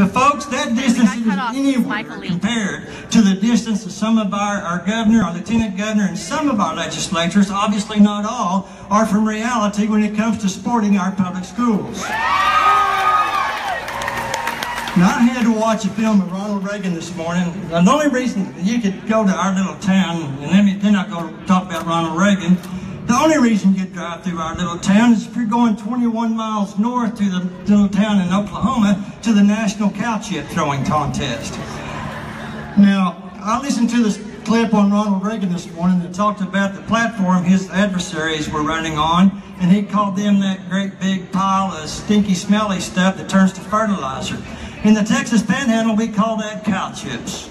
But folks, that distance isn't anywhere compared to the distance of some of our governor, our lieutenant governor, and some of our legislators, obviously not all, are from reality when it comes to supporting our public schools. Now, I had to watch a film of Ronald Reagan this morning. The only reason you could go to our little town, and then I'll go talk about Ronald Reagan, the only reason you drive through our little town is if you're going 21 miles north to the little town in Oklahoma to the National Cow Chip Throwing Contest. Now, I listened to this clip on Ronald Reagan this morning that talked about the platform his adversaries were running on, and he called them that great big pile of stinky, smelly stuff that turns to fertilizer. In the Texas Panhandle, we call that cow chips.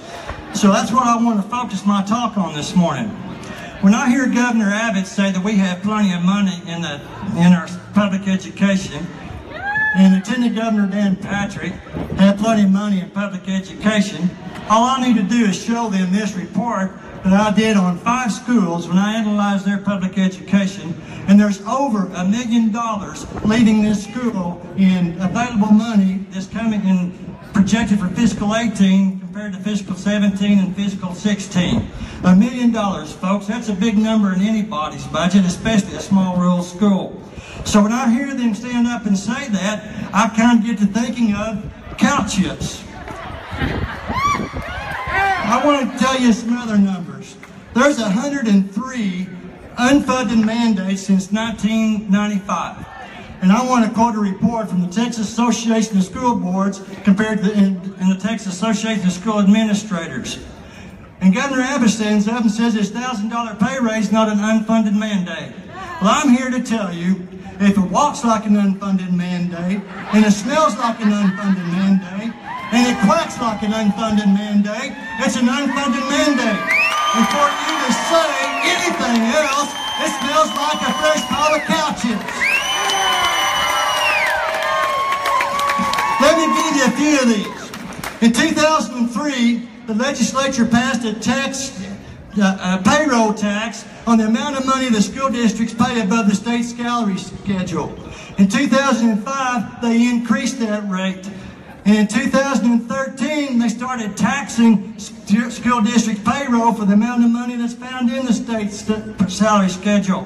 So that's what I want to focus my talk on this morning. When I hear Governor Abbott say that we have plenty of money in our public education, and Lieutenant Governor Dan Patrick have plenty of money in public education, all I need to do is show them this report that I did on 5 schools when I analyzed their public education, and there's over $1 million leaving this school in available money that's coming in projected for fiscal 18 compared to fiscal 17 and fiscal 16. $1 million, folks, that's a big number in anybody's budget, especially a small rural school. So when I hear them stand up and say that, I kind of get to thinking of cow chips. I want to tell you some other numbers. There's 103 unfunded mandates since 1995. And I want to quote a report from the Texas Association of School Boards compared to and the Texas Association of School Administrators. And Governor Abbott stands up and says his $1,000 pay raise is not an unfunded mandate. Well, I'm here to tell you, if it walks like an unfunded mandate, and it smells like an unfunded mandate, and it quacks like an unfunded mandate, it's an unfunded mandate. And for you to say anything else, it smells like a fresh pile of cow chips. Let me give you a few of these. In 2003, the legislature passed a payroll tax on the amount of money the school districts pay above the state salary schedule. In 2005, they increased that rate. And in 2013, they started taxing school district payroll for the amount of money that's found in the state salary schedule.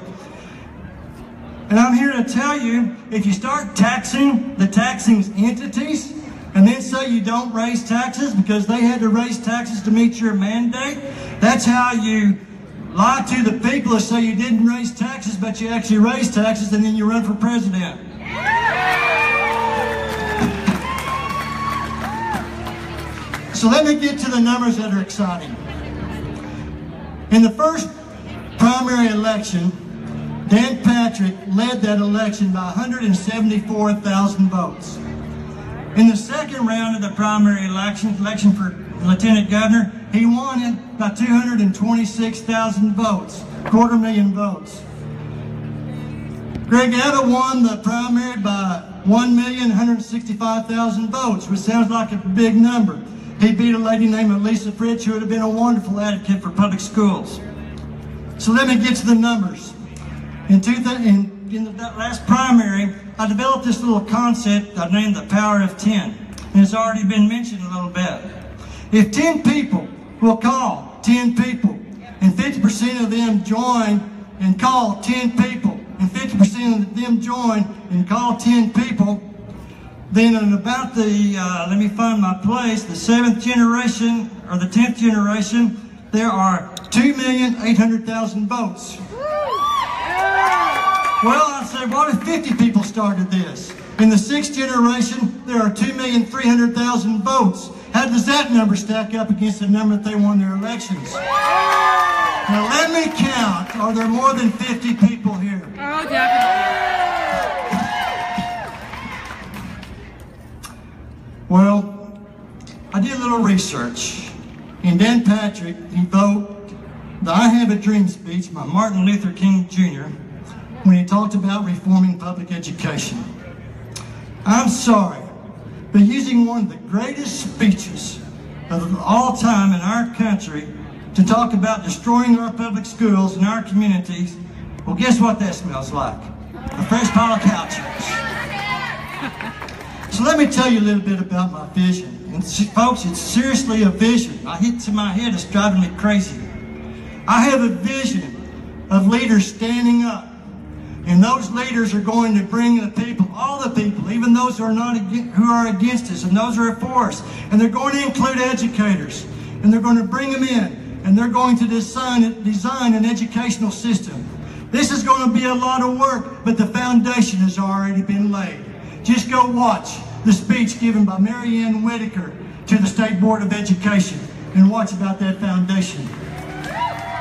And I'm here to tell you, if you start taxing the taxing entities, and then say you don't raise taxes because they had to raise taxes to meet your mandate, that's how you lie to the people and say you didn't raise taxes, but you actually raised taxes, and then you run for president. So let me get to the numbers that are exciting. In the first primary election, Dan Patrick led that election by 174,000 votes. In the second round of the primary election for Lieutenant Governor, he won it by 226,000 votes, 250,000 votes. Greg Abbott won the primary by 1,165,000 votes, which sounds like a big number. He beat a lady named Lisa Fritz, who would have been a wonderful advocate for public schools. So let me get to the numbers. In the last primary, I developed this little concept I named the power of 10. And it's already been mentioned a little bit. If 10 people will call 10 people, and 50% of them join and call 10 people, and 50% of them join and call 10 people, then in about the, let me find my place, the 7th generation, or the 10th generation, there are 2,800,000 votes. Well, I said, what if 50 people started this? In the 6th generation, there are 2,300,000 votes. How does that number stack up against the number that they won their elections? Now let me count. Are there more than 50 people here? Oh, definitely. Well, I did a little research. And Dan Patrick evoked the I Have a Dream speech by Martin Luther King Jr. when he talked about reforming public education. I'm sorry, but using one of the greatest speeches of all time in our country to talk about destroying our public schools and our communities, well, guess what that smells like? A fresh pile of cow chips. So So let me tell you a little bit about my vision. And folks, it's seriously a vision. I hit to my head, it's driving me crazy. I have a vision of leaders standing up. And those leaders are going to bring the people, all the people, even those who are against us and those who are for us. And they're going to include educators. And they're going to bring them in. And they're going to design an educational system. This is going to be a lot of work, but the foundation has already been laid. Just go watch the speech given by Mary Ann Whitaker to the State Board of Education and watch about that foundation.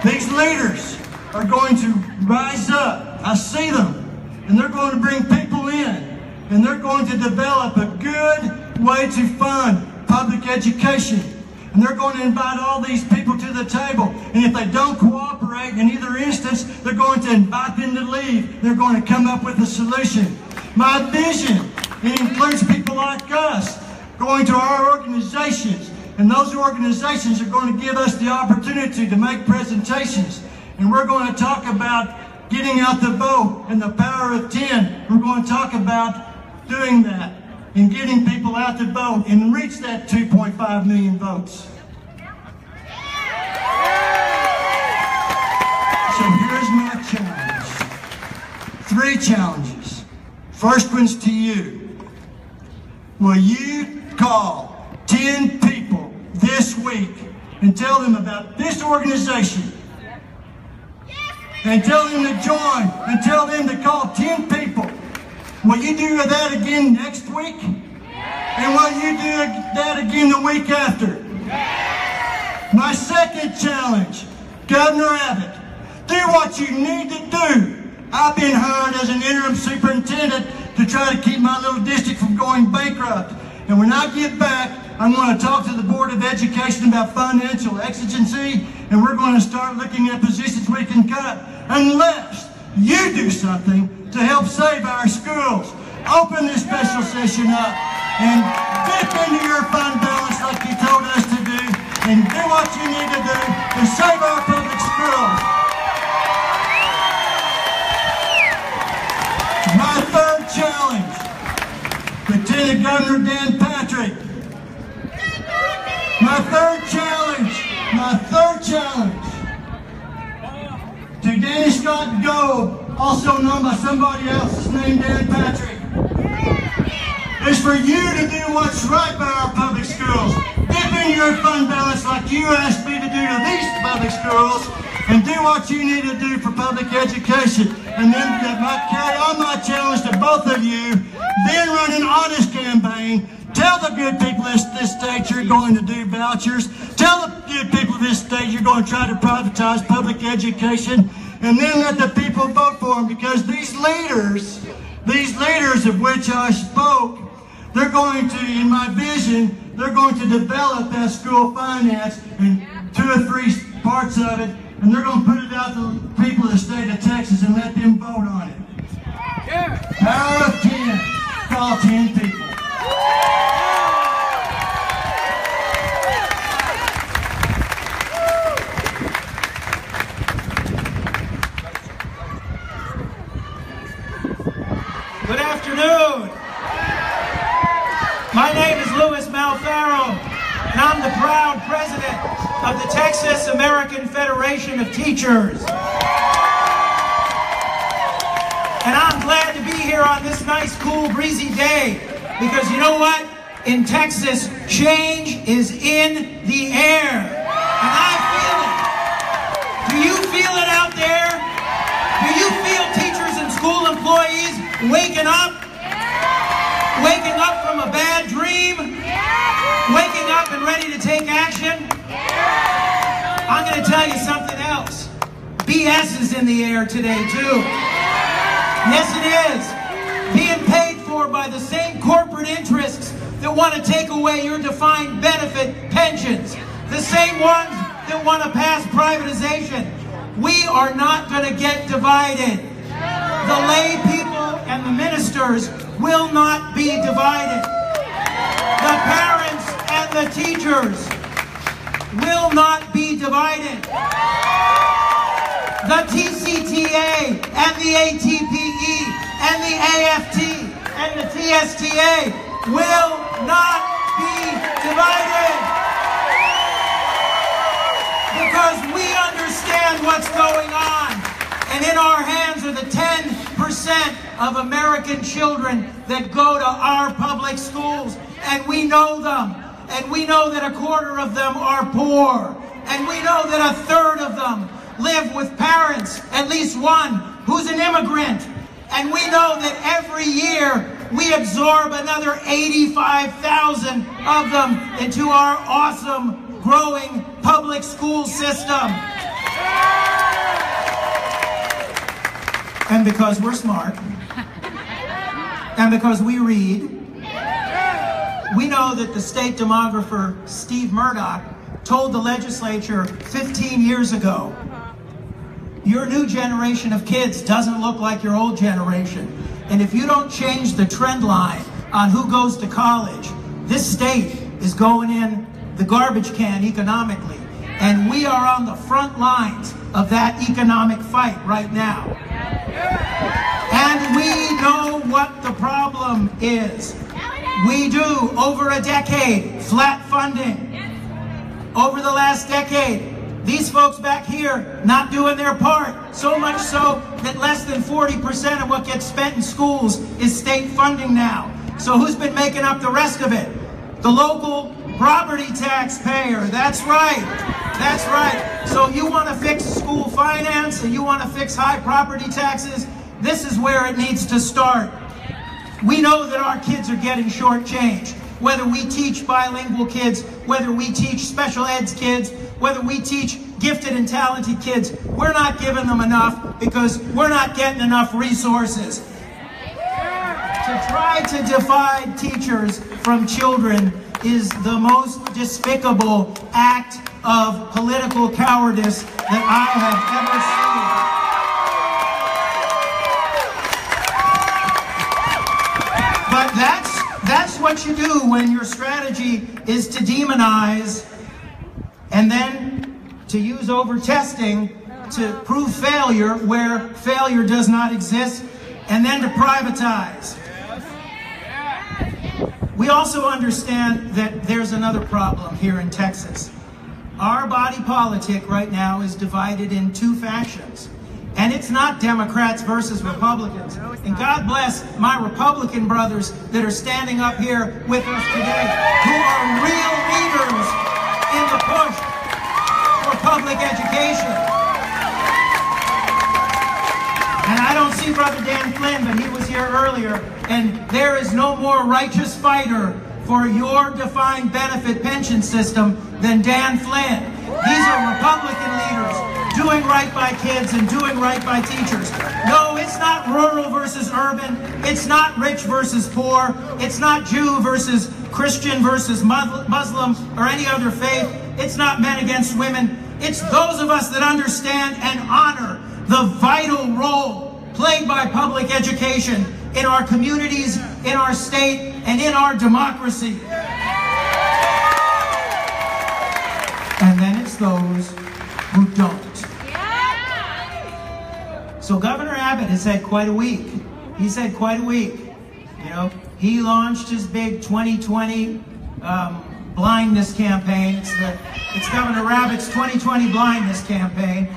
These leaders are going to rise up. I see them. And they're going to bring people in. And they're going to develop a good way to fund public education. And they're going to invite all these people to the table. And if they don't cooperate in either instance, they're going to invite them to leave. They're going to come up with a solution. My vision, it includes people like us going to our organizations. And those organizations are going to give us the opportunity to make presentations. And we're going to talk about getting out the vote and the power of 10. We're going to talk about doing that and getting people out to vote and reach that 2.5 million votes. So here's my challenge. 3 challenges. First one's to you. Will you call 10 people this week and tell them about this organization? And tell them to join, and tell them to call 10 people. Will you do that again next week? And will you do that again the week after? My second challenge, Governor Abbott, do what you need to do. I've been hired as an interim superintendent to try to keep my little district from going bankrupt. And when I get back, I'm going to talk to the Board of Education about financial exigency, and we're going to start looking at positions we can cut, unless you do something to help save our schools. Open this special session up and dip into your fund balance like you told us to do, and do what you need to do to save our public schools. My third challenge, Lieutenant Governor Dan Patrick. My third challenge to Danny Scott Gold, also known by somebody else's name, Dan Patrick, is for you to do what's right by our public schools. Dip in your fund balance like you asked me to do to these public schools, and do what you need to do for public education. And then carry on my challenge to both of you, then run an honest campaign. Tell the good people of this state you're going to do vouchers. Tell the good people of this state you're going to try to privatize public education. And then let the people vote for them, because these leaders of which I spoke, they're going to, in my vision, they're going to develop that school finance in 2 or 3 parts of it, and they're going to put it out to the people of the state of Texas and let them vote on it. Power of 10. Call 10 people. Good afternoon. My name is Louis Malfaro, and I'm the proud president of the Texas American Federation of Teachers. And I'm glad to be here on this nice, cool, breezy day, because you know what? In Texas, change is in the air. And I feel it. Do you feel it out there? Do you feel teachers and school employees waking up? Waking up from a bad dream? Waking up and ready to take action? I'm going to tell you something else. BS is in the air today, too. Yes, it is. Being paid for by the same corporate interests that want to take away your defined benefit pensions. The same ones that want to pass privatization. We are not going to get divided. The lay people and the ministers will not be divided. The parents and the teachers will not be divided. The TCTA and the ATPE and the AFT and the TSTA will not be divided. Because we understand what's going on. And in our hands are the 10% of American children that go to our public schools. And we know them. And we know that a quarter of them are poor. And we know that a third of them live with parents, at least one, who's an immigrant. And we know that every year we absorb another 85,000 of them into our awesome, growing public school system. And because we're smart, and because we read, we know that the state demographer Steve Murdoch told the legislature 15 years ago, your new generation of kids doesn't look like your old generation. And if you don't change the trend line on who goes to college, this state is going in the garbage can economically. And we are on the front lines of that economic fight right now. And we know what the problem is. We do, over a decade, flat funding. Over the last decade, these folks back here not doing their part. So much so that less than 40% of what gets spent in schools is state funding now. So who's been making up the rest of it? The local property taxpayer. That's right. That's right. So you want to fix school finance and you want to fix high property taxes? This is where it needs to start. We know that our kids are getting shortchanged. Whether we teach bilingual kids, whether we teach special eds kids, whether we teach gifted and talented kids, we're not giving them enough because we're not getting enough resources. To try to divide teachers from children is the most despicable act of political cowardice that I have ever seen. But that's what you do when your strategy is to demonize and then to use over-testing to prove failure where failure does not exist, and then to privatize. We also understand that there's another problem here in Texas. Our body politic right now is divided in two factions. And it's not Democrats versus Republicans. And God bless my Republican brothers that are standing up here with us today, who are real leaders in the push for public education. And I don't see Brother Dan Flynn, but he was here earlier. And there is no more righteous fighter for your defined benefit pension system than Dan Flynn. These are Republican leaders doing right by kids and doing right by teachers. No, it's not rural versus urban. It's not rich versus poor. It's not Jew versus Christian versus Muslim or any other faith. It's not men against women. It's those of us that understand and honor the vital role played by public education in our communities, in our state, and in our democracy. And then it's those who don't. So Governor Abbott has had quite a week. He's had quite a week. You know, he launched his big 2020 blindness campaign. It's Governor Abbott's 2020 blindness campaign.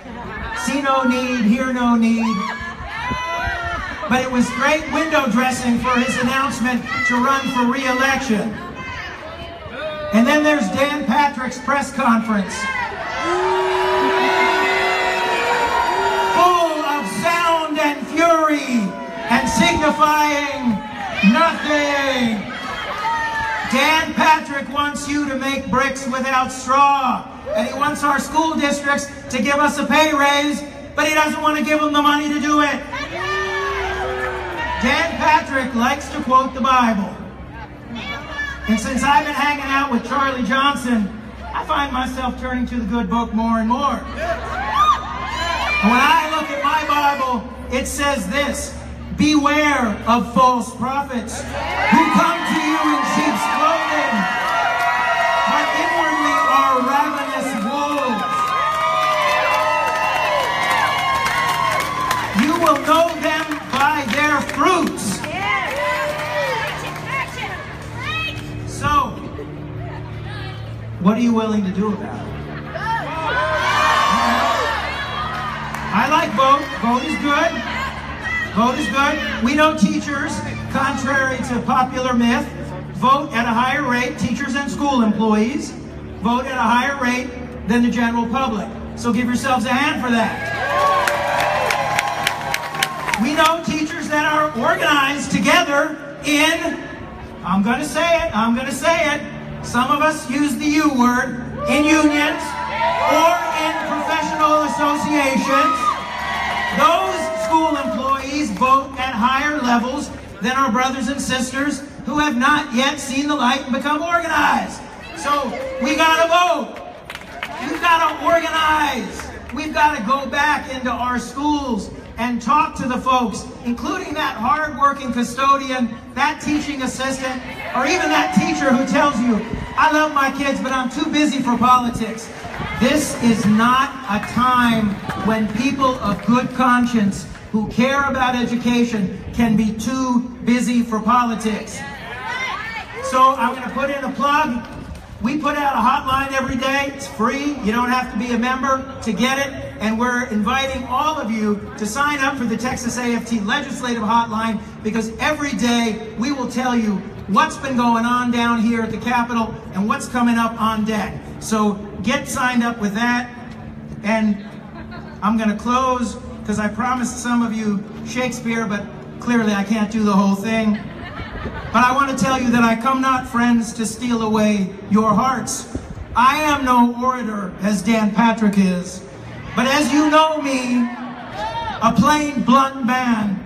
See no need, hear no need. But it was great window dressing for his announcement to run for re-election. And then there's Dan Patrick's press conference. Full of sound and fury and signifying nothing. Dan Patrick wants you to make bricks without straw. And he wants our school districts to give us a pay raise, but he doesn't want to give them the money to do it. Dan Patrick likes to quote the Bible. And since I've been hanging out with Charlie Johnson, I find myself turning to the good book more and more. And when I look at my Bible, it says this: beware of false prophets who come to you in sheep's clothing, but inwardly are ravenous wolves. You will know them by their fruits. What are you willing to do about it? I like vote. Vote is good. Vote is good. We know teachers, contrary to popular myth, vote at a higher rate, teachers and school employees vote at a higher rate than the general public. So give yourselves a hand for that. We know teachers that are organized together in, I'm going to say it, some of us use the U word, in unions or in professional associations. Those school employees vote at higher levels than our brothers and sisters who have not yet seen the light and become organized. So we got to vote. We've got to organize. We've got to go back into our schools and talk to the folks, including that hard-working custodian, that teaching assistant, or even that teacher who tells you, I love my kids, but I'm too busy for politics. This is not a time when people of good conscience who care about education can be too busy for politics. So I'm going to put in a plug. We put out a hotline every day. It's free. You don't have to be a member to get it. And we're inviting all of you to sign up for the Texas AFT Legislative Hotline, because every day we will tell you what's been going on down here at the Capitol and what's coming up on deck. So get signed up with that. And I'm going to close because I promised some of you Shakespeare, but clearly I can't do the whole thing. But I want to tell you that I come not, friends, to steal away your hearts. I am no orator, as Dan Patrick is. But as you know me, a plain, blunt man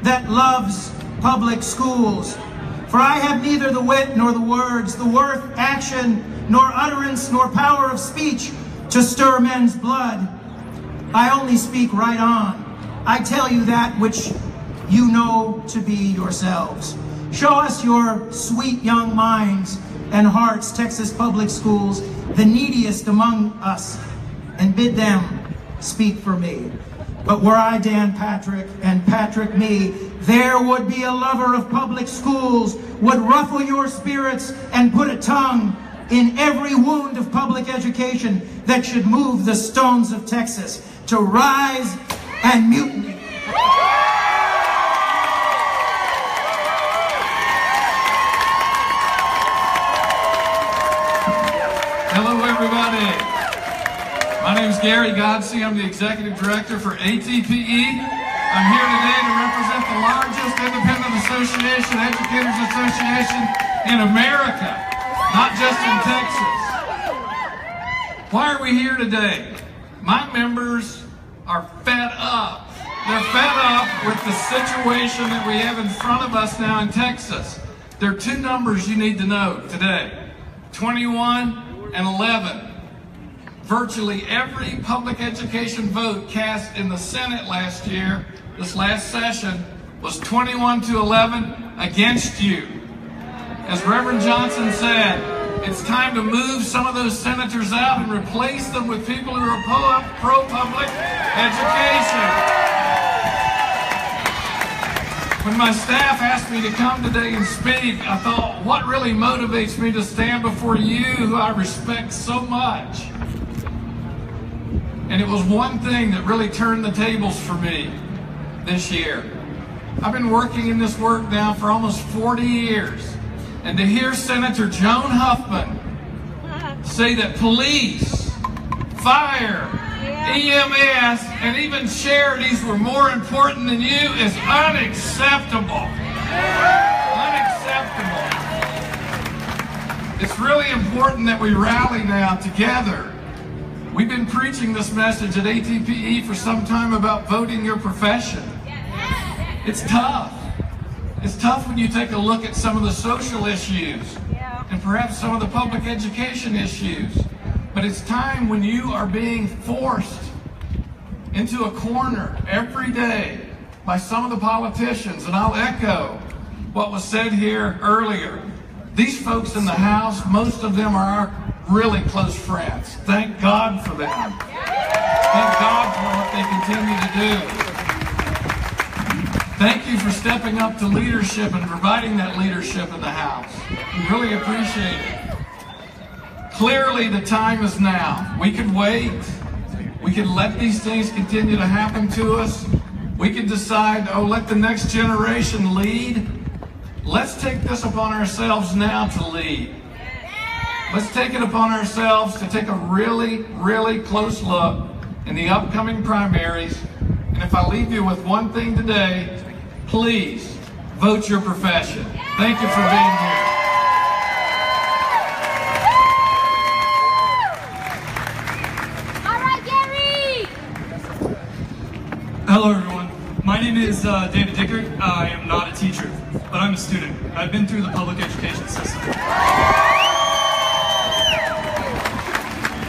that loves public schools. For I have neither the wit nor the words, the worth, action, nor utterance, nor power of speech to stir men's blood. I only speak right on. I tell you that which you know to be yourselves. Show us your sweet young minds and hearts, Texas public schools, the neediest among us, and bid them speak for me. But were I Dan Patrick and Patrick me, there would be a lover of public schools, would ruffle your spirits and put a tongue in every wound of public education that should move the stones of Texas to rise and mutiny. Hello, everybody. My name is Gary Godsey. I'm the Executive Director for ATPE. I'm here today to represent the largest independent association, educators association in America, not just in Texas. Why are we here today? My members are fed up. They're fed up with the situation that we have in front of us now in Texas. There are two numbers you need to know today: 21 and 11. Virtually every public education vote cast in the Senate last year, this last session, was 21 to 11 against you. As Reverend Johnson said, it's time to move some of those senators out and replace them with people who are pro-public education. When my staff asked me to come today and speak, I thought, what really motivates me to stand before you, who I respect so much? And it was one thing that really turned the tables for me this year. I've been working in this work now for almost 40 years. And to hear Senator Joan Huffman say that police, fire, EMS, and even charities were more important than you is unacceptable. Unacceptable. It's really important that we rally now together. We've been preaching this message at ATPE for some time about voting your profession. It's tough. It's tough when you take a look at some of the social issues and perhaps some of the public education issues. But it's time when you are being forced into a corner every day by some of the politicians. And I'll echo what was said here earlier. These folks in the House, most of them are our really close friends. Thank God for them. Thank God for what they continue to do. Thank you for stepping up to leadership and providing that leadership in the House. We really appreciate it. Clearly, the time is now. We could wait. We could let these things continue to happen to us. We could decide, oh, let the next generation lead. Let's take this upon ourselves now to lead. Let's take it upon ourselves to take a really, really close look in the upcoming primaries. And if I leave you with one thing today, please vote your profession. Thank you for being here. Hello everyone, my name is David Dickert. I am not a teacher, but I'm a student. I've been through the public education system.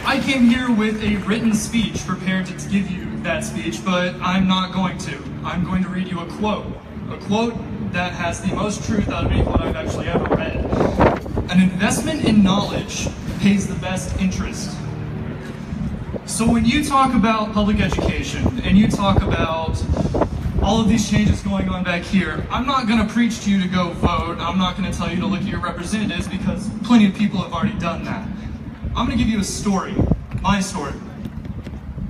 I came here with a written speech prepared to give you that speech, but I'm not going to. I'm going to read you a quote that has the most truth out of any quote I've actually ever read. An investment in knowledge pays the best interest. So when you talk about public education and you talk about all of these changes going on back here, I'm not going to preach to you to go vote. I'm not going to tell you to look at your representatives because plenty of people have already done that. I'm going to give you a story, my story.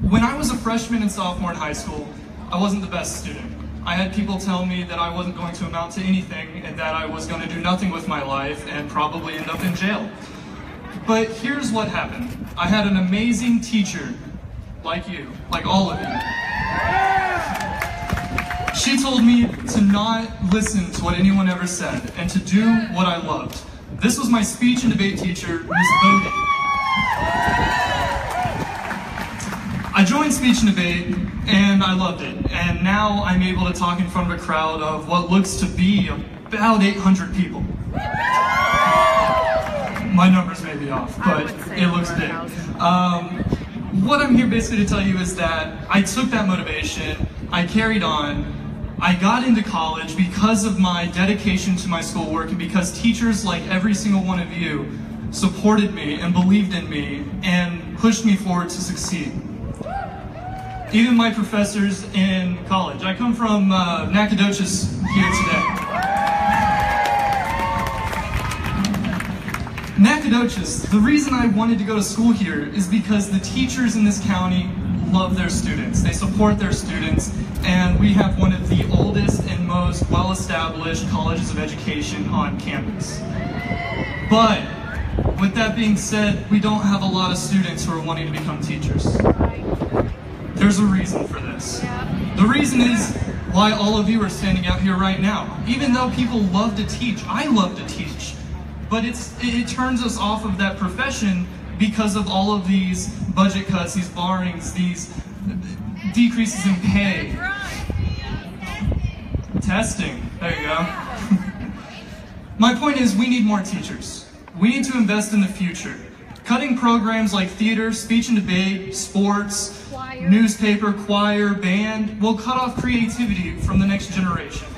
When I was a freshman and sophomore in high school, I wasn't the best student. I had people tell me that I wasn't going to amount to anything and that I was going to do nothing with my life and probably end up in jail. But here's what happened. I had an amazing teacher, like you, like all of you. She told me to not listen to what anyone ever said and to do what I loved. This was my speech and debate teacher, Miss Bodie. I joined speech and debate and I loved it. And now I'm able to talk in front of a crowd of what looks to be about 800 people. My numbers may be off, but it looks big. What I'm here basically to tell you is that I took that motivation, I carried on, I got into college because of my dedication to my schoolwork and because teachers like every single one of you supported me and believed in me and pushed me forward to succeed. Even my professors in college. I come from Nacogdoches here today. Nacogdoches, the reason I wanted to go to school here is because the teachers in this county love their students. They support their students, and we have one of the oldest and most well-established colleges of education on campus. But, with that being said, we don't have a lot of students who are wanting to become teachers. There's a reason for this. The reason is why all of you are standing out here right now. Even though people love to teach, I love to teach. But it turns us off of that profession because of all of these budget cuts, these borrowings, these decreases in pay. Testing, there you go. My point is we need more teachers. We need to invest in the future. Cutting programs like theater, speech and debate, sports, newspaper, choir, band will cut off creativity from the next generation.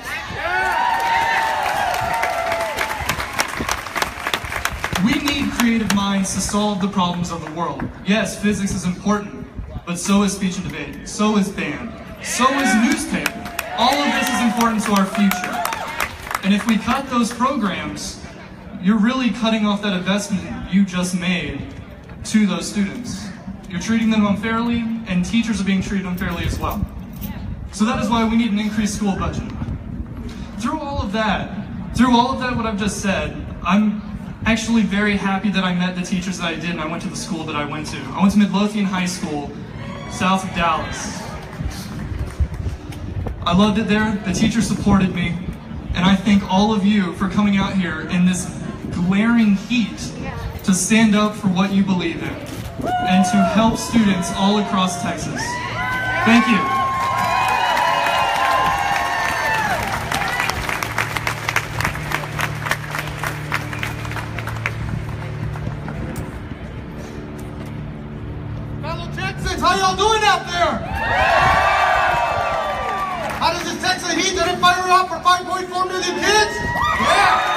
We need creative minds to solve the problems of the world. Yes, physics is important, but so is speech and debate, so is band, so is newspaper. All of this is important to our future. And if we cut those programs, you're really cutting off that investment you just made to those students. You're treating them unfairly, and teachers are being treated unfairly as well. So that is why we need an increased school budget. Through all of that what I've just said, I'm actually very happy that I met the teachers that I did and I went to the school that I went to. I went to Midlothian High School, south of Dallas. I loved it there, the teachers supported me, and I thank all of you for coming out here in this glaring heat to stand up for what you believe in and to help students all across Texas. Thank you. Fellow Texans, how y'all doing out there? How does this Texas heat that it fire up for 5.4 million kids? Yeah.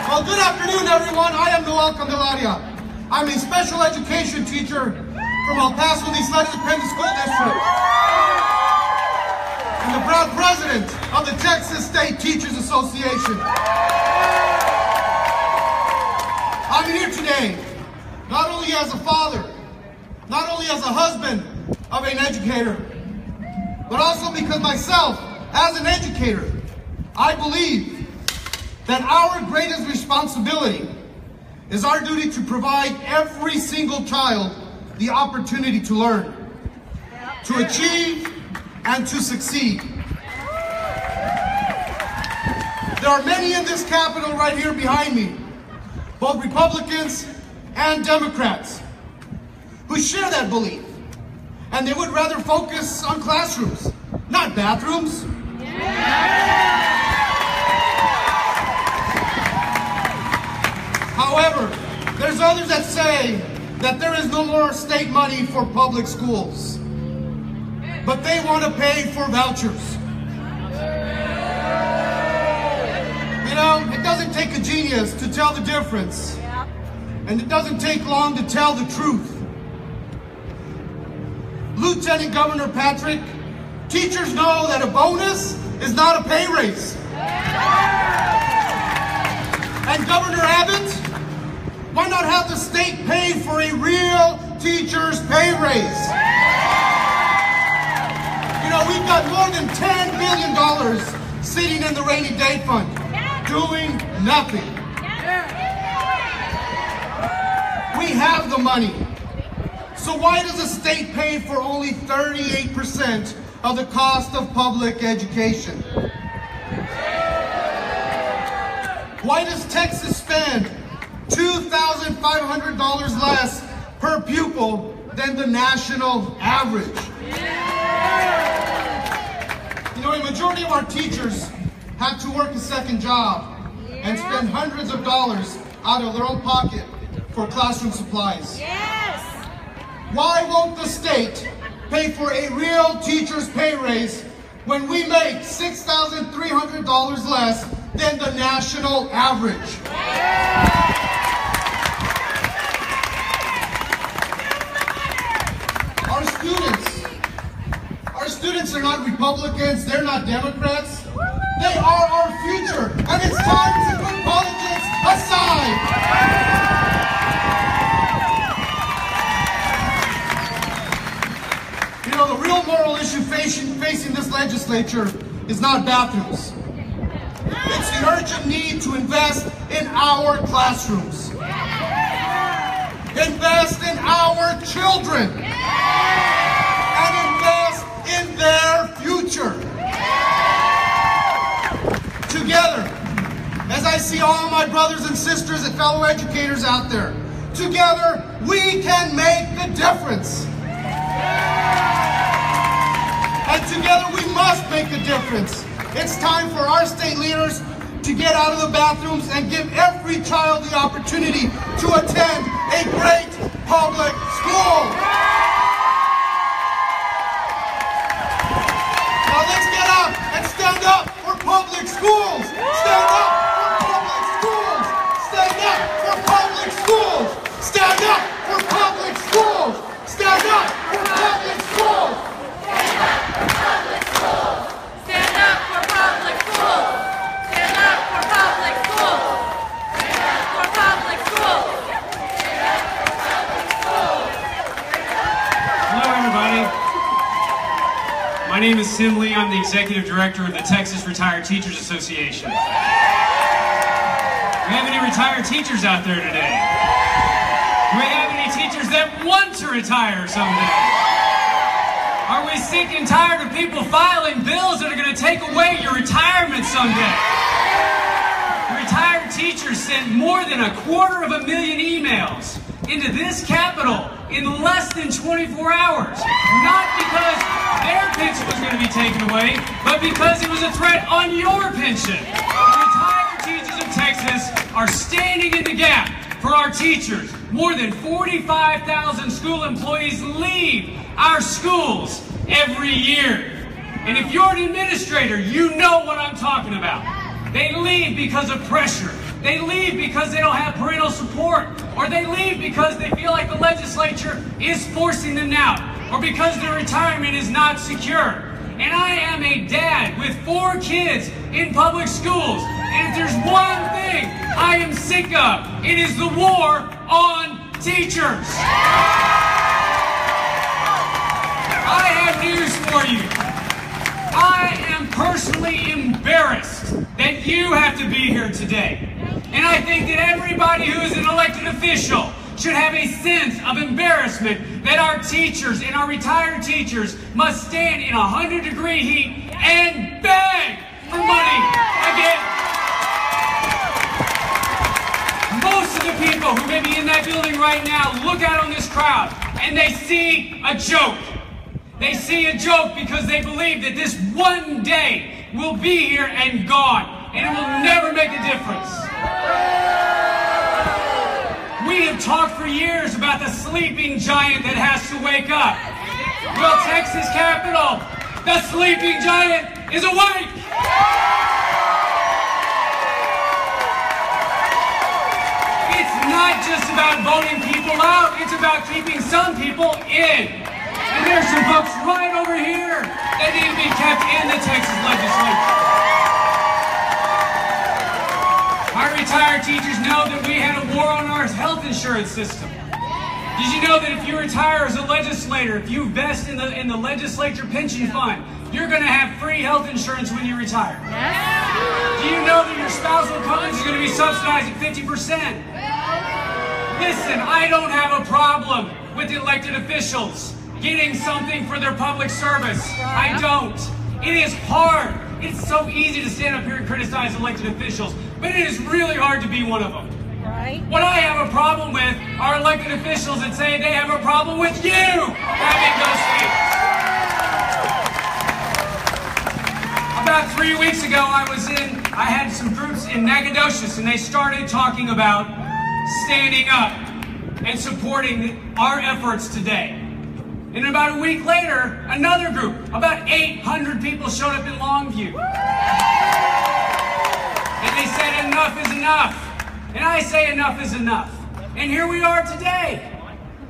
Well, good afternoon, everyone. I am Noel Candelaria. I'm a special education teacher from El Paso, the East Independent School District, and the proud president of the Texas State Teachers Association. I'm here today only as a father, not only as a husband of an educator, but also because myself, as an educator, I believe that our greatest responsibility is our duty to provide every single child the opportunity to learn, to achieve, and to succeed. There are many in this Capitol right here behind me, both Republicans and Democrats, who share that belief. And they would rather focus on classrooms, not bathrooms. However, there's others that say that there is no more state money for public schools, but they want to pay for vouchers. You know, it doesn't take a genius to tell the difference, and it doesn't take long to tell the truth. Lieutenant Governor Patrick, teachers know that a bonus is not a pay raise. And Governor Abbott, why not have the state pay for a real teacher's pay raise? You know, we've got more than $10 billion sitting in the rainy day fund, doing nothing. We have the money. So why does the state pay for only 38% of the cost of public education? Why does Texas spend $2,500 less per pupil than the national average? You know, a majority of our teachers have to work a second job and spend hundreds of dollars out of their own pocket for classroom supplies. Why won't the state pay for a real teacher's pay raise when we make $6,300 less than the national average? Our students are not Republicans, they're not Democrats. They are our future, and it's time to put politics aside. You know, the real moral issue facing this legislature is not bathrooms. It's the urgent need to invest in our classrooms. Invest in our children. And invest in their future. Together, as I see all my brothers and sisters and fellow educators out there, together we can make the difference. And together we must make a difference. It's time for our state leaders to get out of the bathrooms and give every child the opportunity to attend a great public school. Now let's get up and stand up for public schools. Stand up for public schools. Stand up for public schools. Stand up for public schools. Stand up for public schools. Stand up for public schools. Stand up for public schools. Stand up for public schools. Stand up for public schools. Stand up for public schools. Hello, everybody. My name is Sim Lee. I'm the Executive Director of the Texas Retired Teachers Association. Do we have any retired teachers out there today? Do we have any teachers that want to retire someday? Are we sick and tired of people filing bills that are going to take away your retirement someday? Retired teachers sent more than 250,000 emails into this Capitol in less than 24 hours. Not because their pension was going to be taken away, but because it was a threat on your pension. The retired teachers of Texas are standing in the gap for our teachers. More than 45,000 school employees leave our schools every year. And if you're an administrator, you know what I'm talking about. They leave because of pressure. They leave because they don't have parental support. Or they leave because they feel like the legislature is forcing them out. Or because their retirement is not secure. And I am a dad with 4 kids in public schools. And if there's one thing I am sick of, it is the war on teachers. I have news for you. I am personally embarrassed that you have to be here today. And I think that everybody who is an elected official should have a sense of embarrassment that our teachers and our retired teachers must stand in 100-degree heat and beg for money again. Most of the people who may be in that building right now look out on this crowd and they see a joke. They see a joke because they believe that this one day will be here and gone, and it will never make a difference. We have talked for years about the sleeping giant that has to wake up. Well, Texas Capitol, the sleeping giant is awake! It's not just about voting people out, it's about keeping some people in. And there's some folks right over here that need to be kept in the Texas legislature. Our retired teachers know that we had a war on our health insurance system. Did you know that if you retire as a legislator, if you vest in the legislature pension fund, you're going to have free health insurance when you retire? Do you know that your spousal coverage is going to be subsidized at 50%? Listen, I don't have a problem with elected officials getting something for their public service. I don't. It is hard. It's so easy to stand up here and criticize elected officials, but it is really hard to be one of them. Right. What I have a problem with are elected officials that say they have a problem with you having those seats. About 3 weeks ago, I had some groups in Nacogdoches, and they started talking about standing up and supporting our efforts today. And about a week later, another group, about 800 people showed up in Longview. And they said enough is enough. And I say enough is enough. And here we are today.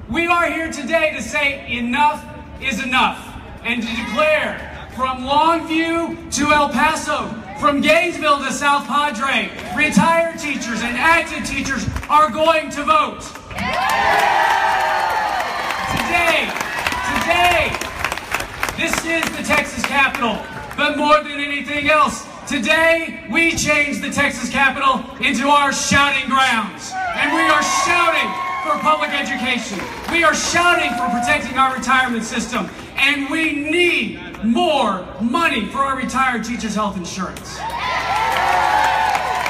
We are here today to say enough is enough. And to declare from Longview to El Paso, from Gainesville to South Padre, retired teachers and active teachers are going to vote. Today, this is the Texas Capitol, but more than anything else, today we change the Texas Capitol into our shouting grounds. And we are shouting for public education. We are shouting for protecting our retirement system. And we need more money for our retired teachers' health insurance.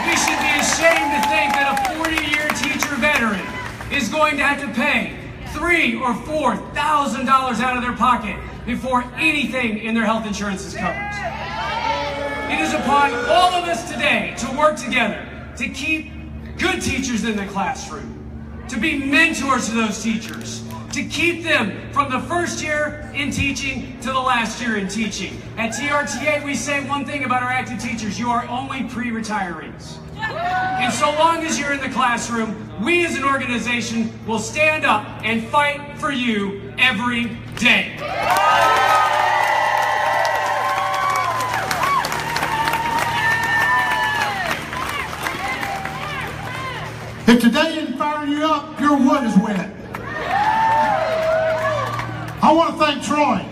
We should be ashamed to think that a 40-year teacher veteran is going to have to pay $3,000 or $4,000 out of their pocket before anything in their health insurance is covered. It is upon all of us today to work together to keep good teachers in the classroom, to be mentors to those teachers, to keep them from the first year in teaching to the last year in teaching. At TRTA, we say one thing about our active teachers: you are only pre-retirees. And so long as you're in the classroom, we as an organization will stand up and fight for you every day. If today isn't firing you up, your wood is wet. I want to thank Troy.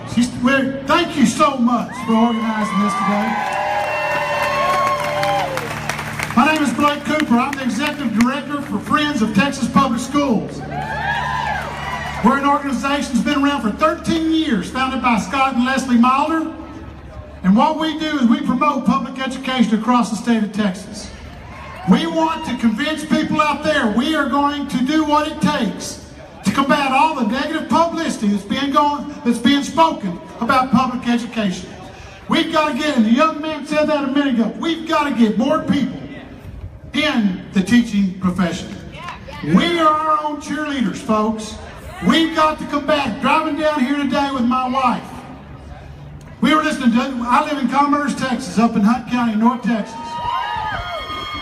Thank you so much for organizing this today. My name is Blake Cooper. I'm the Executive Director for Friends of Texas Public Schools. We're an organization that's been around for 13 years, founded by Scott and Leslie Milder. And what we do is we promote public education across the state of Texas. We want to convince people out there we are going to do what it takes to combat all the negative publicity that's being spoken about public education. We've got to get, and the young man said that a minute ago, we've got to get more people in the teaching profession. We are our own cheerleaders, folks. We've got to combat. Driving down here today with my wife, we were listening to, I live in Commerce, Texas, up in Hunt County, North Texas.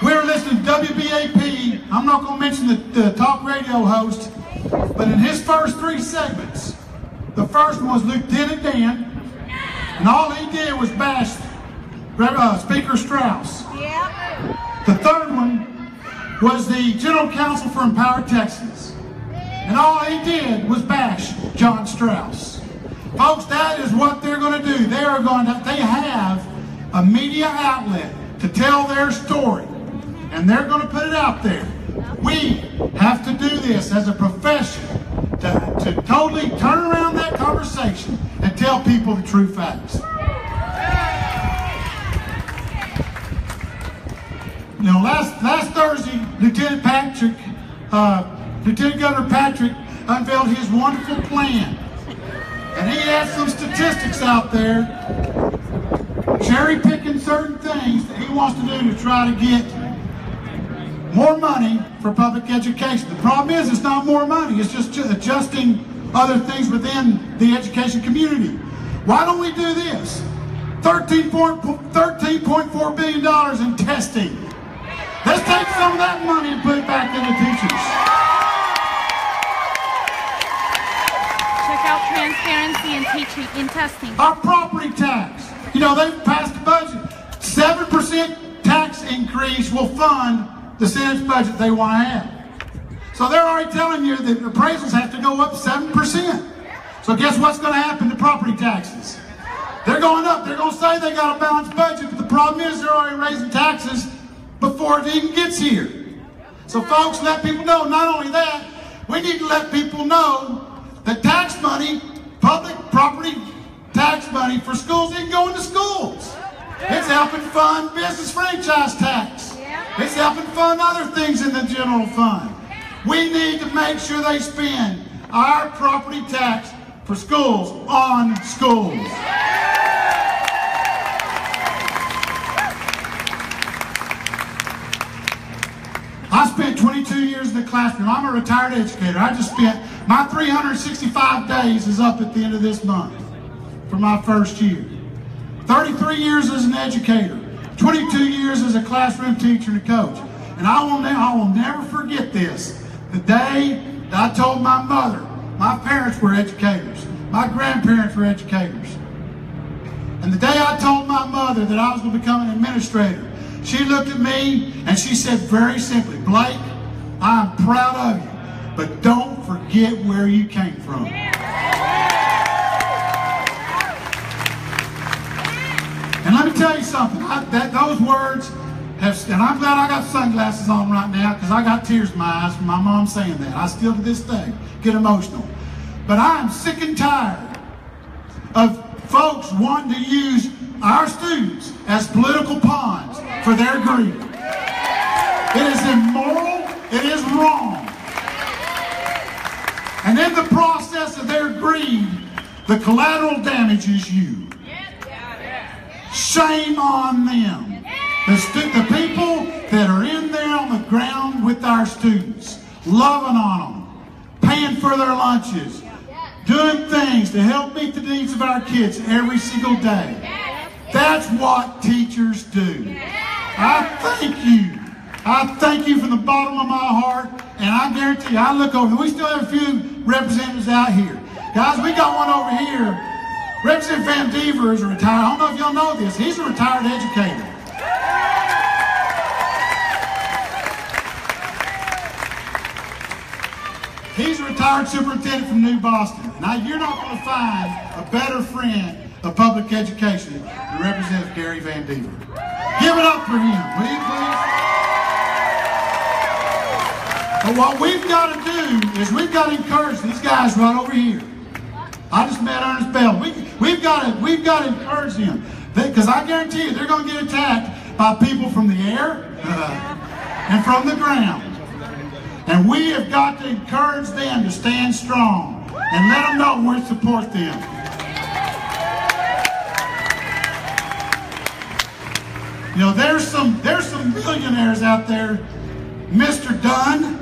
We were listening to WBAP. I'm not going to mention the talk radio host, but in his first 3 segments, the first one was Lieutenant Dan, and all he did was bash Speaker Strauss. The third one was the General Counsel for Empowered Texas. And all he did was bash John Strauss. Folks, that is what they're going to do. They have a media outlet to tell their story, and they're going to put it out there. We have to do this as a profession to totally turn around that conversation and tell people the true facts. You know, last Thursday, Lieutenant Governor Patrick unveiled his wonderful plan. And he had some statistics out there, cherry picking certain things that he wants to do to try to get more money for public education. The problem is it's not more money, it's just adjusting other things within the education community. Why don't we do this? $13.4 billion in testing. Let's take some of that money and put it back into teachers. Check out transparency in teaching, in testing. Our property tax. You know, they've passed a budget. 7% tax increase will fund the Senate's budget they want to have. So they're already telling you that appraisals have to go up 7%. So guess what's going to happen to property taxes? They're going up. They're going to say they got a balanced budget, but the problem is they're already raising taxes before it even gets here. So folks, let people know, not only that, we need to let people know that tax money, public property tax money for schools, isn't going to schools. It's helping fund business franchise tax. It's helping fund other things in the general fund. We need to make sure they spend our property tax for schools on schools. I spent 22 years in the classroom. I'm a retired educator. I just spent, my 365 days is up at the end of this month for my first year. 33 years as an educator, 22 years as a classroom teacher and a coach. And I will never forget this. The day that I told my mother, my parents were educators, my grandparents were educators. And the day I told my mother that I was going to become an administrator, she looked at me and she said very simply, Blake, I'm proud of you, but don't forget where you came from. And let me tell you something, those words have, and I'm glad I got sunglasses on right now because I got tears in my eyes from my mom saying that. I still to this day get emotional. But I am sick and tired of folks wanting to use our students as political pawns for their greed. It is immoral, it is wrong. And in the process of their greed, the collateral damage is you. Shame on them. The people that are in there on the ground with our students, loving on them, paying for their lunches, doing things to help meet the needs of our kids every single day. That's what teachers do. I thank you. I thank you from the bottom of my heart, and I guarantee you, I look over, we still have a few representatives out here. Guys, we got one over here. Representative Van Dever is a retired, I don't know if y'all know this, he's a retired educator. He's a retired superintendent from New Boston. Now, you're not going to find a better friend of public education than Representative Gary Van Dever. Give it up for him, will you please? But what we've got to do is we've got to encourage these guys right over here. I just met Ernest Bell. We've got to encourage them because I guarantee you they're going to get attacked by people from the air and from the ground. And we have got to encourage them to stand strong and let them know we're to support them. You know, there's some millionaires out there. Mr. Dunn,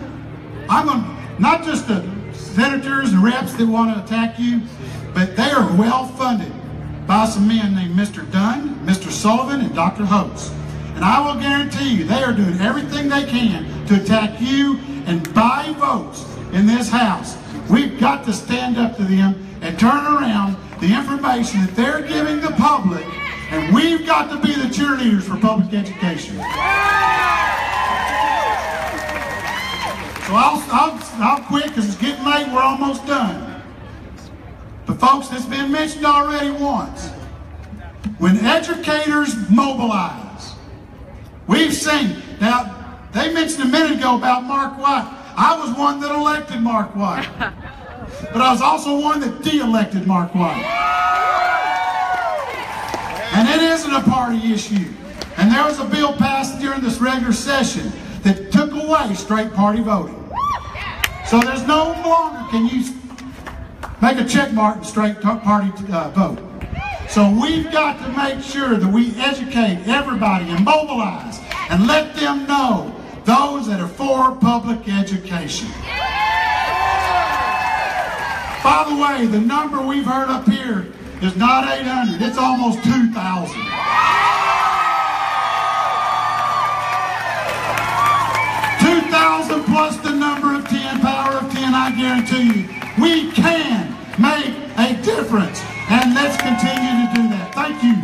not just the senators and reps that want to attack you, but they are well funded by some men named Mr. Dunn, Mr. Sullivan, and Dr. Holtz. And I will guarantee you they are doing everything they can to attack you and buy votes in this House. We've got to stand up to them and turn around the information that they're giving the public, and we've got to be the cheerleaders for public education. So I'll I'll quit because it's getting late. We're almost done. But folks, it's been mentioned already once. When educators mobilize, we've seen. Now, they mentioned a minute ago about Mark White. I was one that elected Mark White. But I was also one that de-elected Mark White. And it isn't a party issue. And there was a bill passed during this regular session that took away straight party voting. So there's no longer can you make a check mark in straight party vote. So we've got to make sure that we educate everybody and mobilize and let them know, those that are for public education. By the way, the number we've heard up here is not 800, it's almost 2,000. 2,000 plus the number of 10, power of 10, I guarantee you, we can make a difference. And let's continue to do that. Thank you.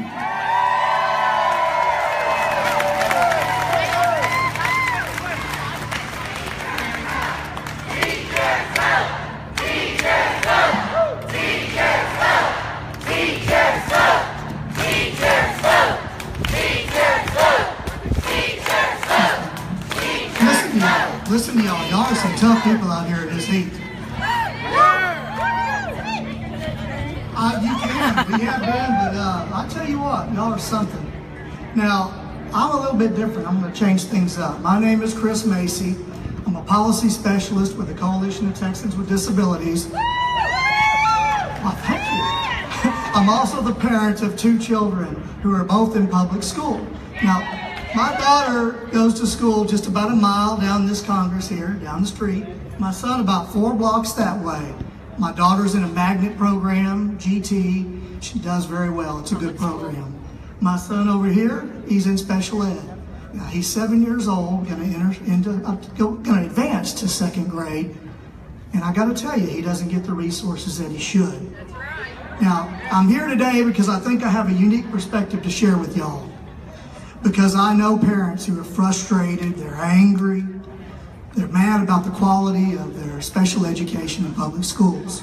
Listen to y'all. Y'all are some tough people out here in this heat. You can. We have been, but I tell you what, y'all are something. Now, I'm a little bit different. I'm going to change things up. My name is Chris Macy. I'm a policy specialist with the Coalition of Texans with Disabilities. Well, thank you. I'm also the parent of 2 children who are both in public school. Now, my daughter goes to school just about a mile down this Congress here, down the street. My son about 4 blocks that way. My daughter's in a magnet program, GT. She does very well. It's a good program. My son over here, he's in special ed. Now, he's 7 years old, going to advance to 2nd grade. And I got to tell you, he doesn't get the resources that he should. That's right. Now, I'm here today because I think I have a unique perspective to share with y'all. Because I know parents who are frustrated, they're angry, they're mad about the quality of their special education in public schools.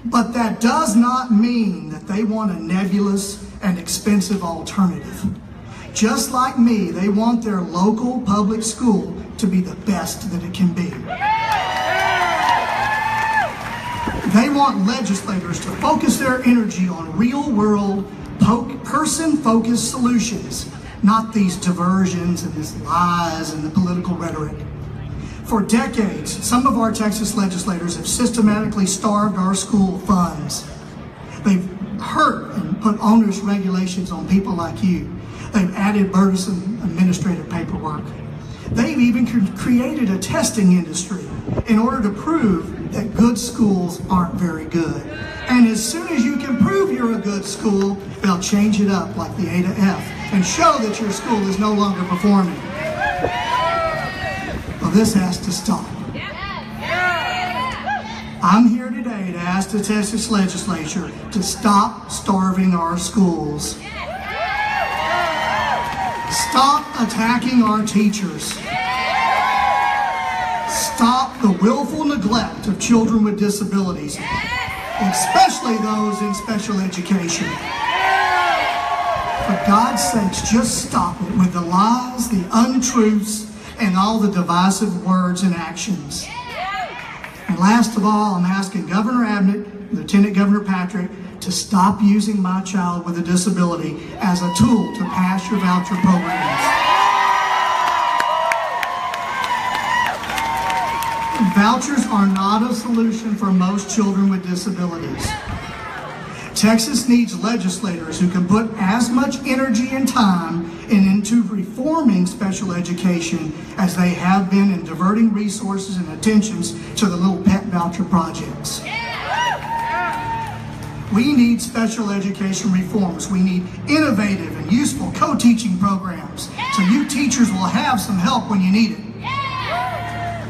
But that does not mean that they want a nebulous and expensive alternative. Just like me, they want their local public school to be the best that it can be. They want legislators to focus their energy on real-world, person-focused solutions, not these diversions and these lies and the political rhetoric. For decades, some of our Texas legislators have systematically starved our school funds. They've hurt and put onerous regulations on people like you. They've added burdensome administrative paperwork. They've even created a testing industry in order to prove that good schools aren't very good. And as soon as you can prove you're a good school, they'll change it up like the A to F and show that your school is no longer performing. Well, this has to stop. I'm here today to ask the Texas legislature to stop starving our schools. Stop attacking our teachers. Stop the willful neglect of children with disabilities, especially those in special education. For God's sakes, just stop it with the lies, the untruths, and all the divisive words and actions. And last of all, I'm asking Governor Abbott, Lieutenant Governor Patrick, to stop using my child with a disability as a tool to pass your voucher programs. Vouchers are not a solution for most children with disabilities. Texas needs legislators who can put as much energy and time into reforming special education as they have been in diverting resources and attentions to the little pet voucher projects. We need special education reforms. We need innovative and useful co-teaching programs so you teachers will have some help when you need it.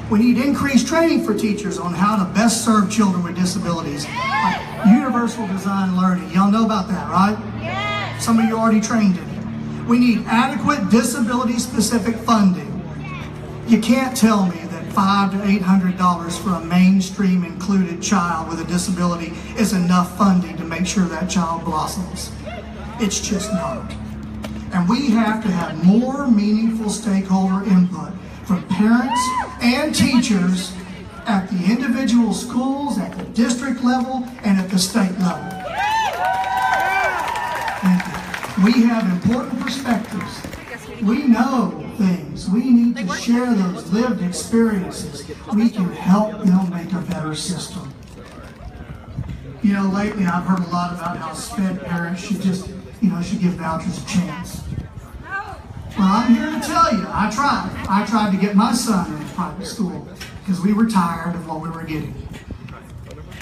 We need increased training for teachers on how to best serve children with disabilities. Like universal design learning. Y'all know about that, right? Yes. Some of you already trained in it. We need adequate disability-specific funding. You can't tell me that $500 to $800 for a mainstream included child with a disability is enough funding to make sure that child blossoms. It's just not. And we have to have more meaningful stakeholder input from parents and teachers at the individual schools, at the district level, and at the state level. Thank you. We have important perspectives. We know things. We need to share those lived experiences. We can help them make a better system. You know, lately I've heard a lot about how SPED parents should just, should give vouchers a chance. Well, I'm here to tell you, I tried to get my son into private school because we were tired of what we were getting.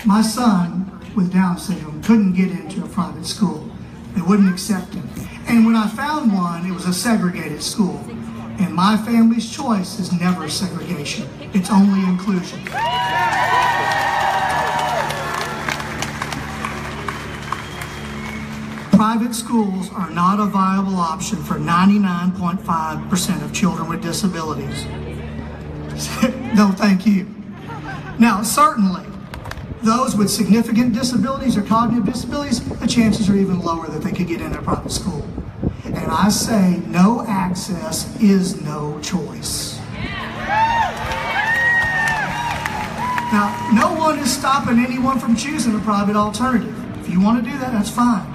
My son with Down syndrome couldn't get into a private school. They wouldn't accept him. And when I found one, it was a segregated school. And my family's choice is never segregation. It's only inclusion. Private schools are not a viable option for 99.5% of children with disabilities. No, thank you. Now, certainly, those with significant disabilities or cognitive disabilities, the chances are even lower that they could get into a private school. And I say no access is no choice. Now, no one is stopping anyone from choosing a private alternative. If you want to do that, that's fine.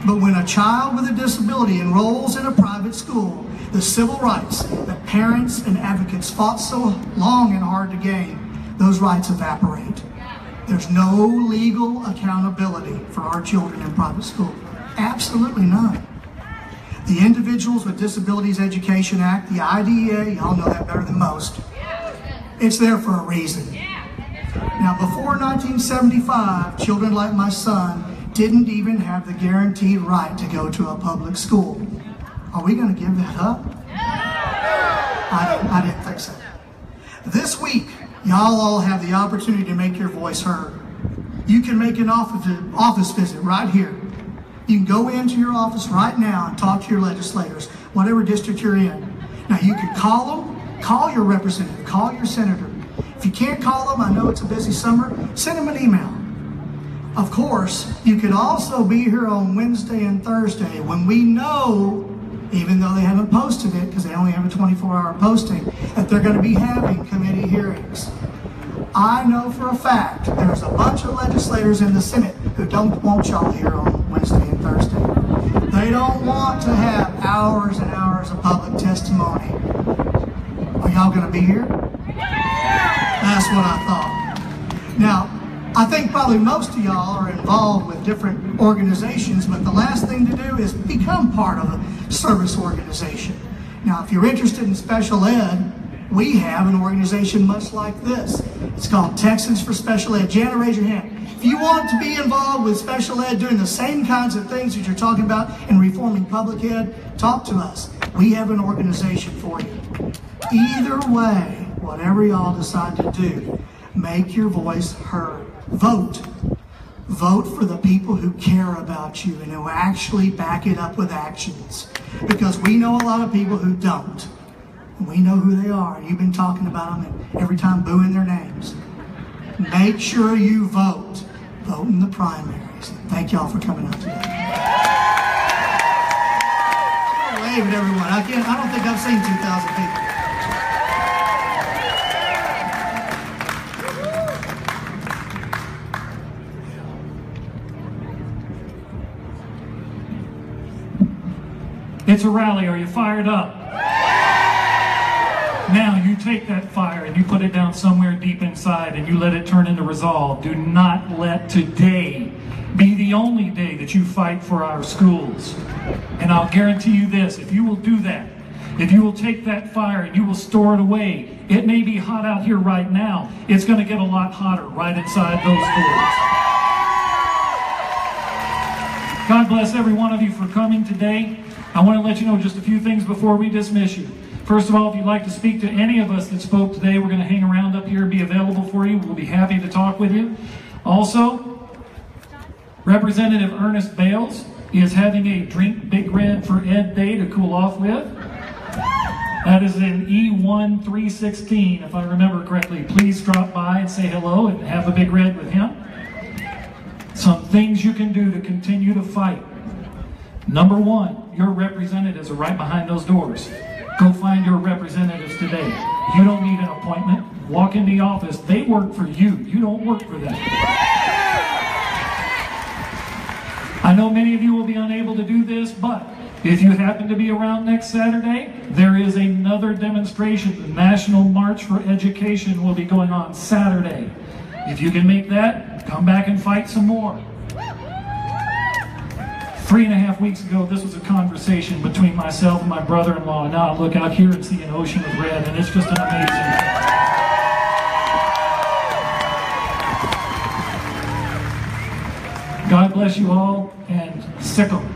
But when a child with a disability enrolls in a private school, the civil rights that parents and advocates fought so long and hard to gain, those rights evaporate. There's no legal accountability for our children in private school. Absolutely none. The Individuals with Disabilities Education Act, the IDEA, y'all know that better than most. It's there for a reason. Now, before 1975, children like my son didn't even have the guaranteed right to go to a public school. Are we going to give that up? I didn't think so. This week, y'all all have the opportunity to make your voice heard. You can make an office visit right here. You can go into your office right now and talk to your legislators, whatever district you're in. Now, you can call them, call your representative, call your senator. If you can't call them, I know it's a busy summer, send them an email. Of course, you could also be here on Wednesday and Thursday when we know, even though they haven't posted it because they only have a 24-hour posting, that they're going to be having committee hearings. I know for a fact there's a bunch of legislators in the Senate who don't want y'all here on Wednesday and Thursday. They don't want to have hours and hours of public testimony. Are y'all going to be here? That's what I thought. Now, I think probably most of y'all are involved with different organizations, but the last thing to do is become part of a service organization. Now, if you're interested in special ed, we have an organization much like this. It's called Texans for Special Ed. Jana, raise your hand. If you want to be involved with special ed, doing the same kinds of things that you're talking about in reforming public ed, talk to us. We have an organization for you. Either way, whatever y'all decide to do, make your voice heard. Vote. Vote for the people who care about you and who actually back it up with actions. Because we know a lot of people who don't. We know who they are. You've been talking about them and every time booing their names. Make sure you vote. Vote in the primaries. Thank y'all for coming out today. Wave at everyone. I don't think I've seen 2,000 people. It's a rally. Are you fired up? Now you take that fire and you put it down somewhere deep inside and you let it turn into resolve. Do not let today be the only day that you fight for our schools. And I'll guarantee you this, if you will do that, if you will take that fire and you will store it away, it may be hot out here right now. It's going to get a lot hotter right inside those doors. God bless every one of you for coming today. I want to let you know just a few things before we dismiss you. First of all, if you'd like to speak to any of us that spoke today, we're going to hang around up here and be available for you. We'll be happy to talk with you. Also, Representative Ernest Bales is having a Drink Big Red for Ed Day to cool off with. That is in E1 316, if I remember correctly. Please drop by and say hello and have a big red with him. Some things you can do to continue to fight. Number one, your representatives are right behind those doors. Go find your representatives today. You don't need an appointment. Walk in the office. They work for you. You don't work for them. I know many of you will be unable to do this, but if you happen to be around next Saturday, there is another demonstration. The National March for Education will be going on Saturday. If you can make that, come back and fight some more. 3.5 weeks ago, this was a conversation between myself and my brother-in-law, and now I look out here and see an ocean of red, and it's just an amazing. God bless you all, and sick 'em.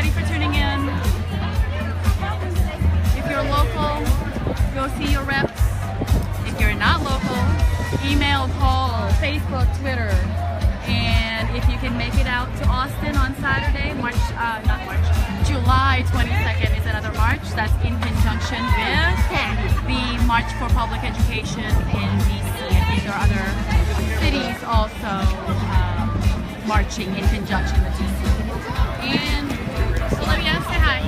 For tuning in. If you're local, go see your reps. If you're not local, email, call, Facebook, Twitter. And if you can make it out to Austin on Saturday, July 22nd is another march. That's in conjunction with the March for Public Education in DC. I think there are other cities also marching in conjunction with DC. And Olivia, say hi.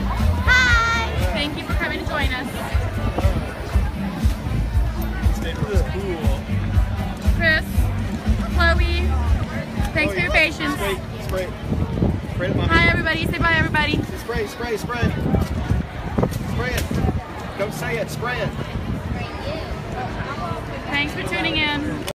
Hi! Thank you for coming to join us. Chris, Chloe, thanks for your patience. Spray. Hi everybody, say bye everybody. Spray. Spray it. Don't say it, spray it. Thanks for tuning in.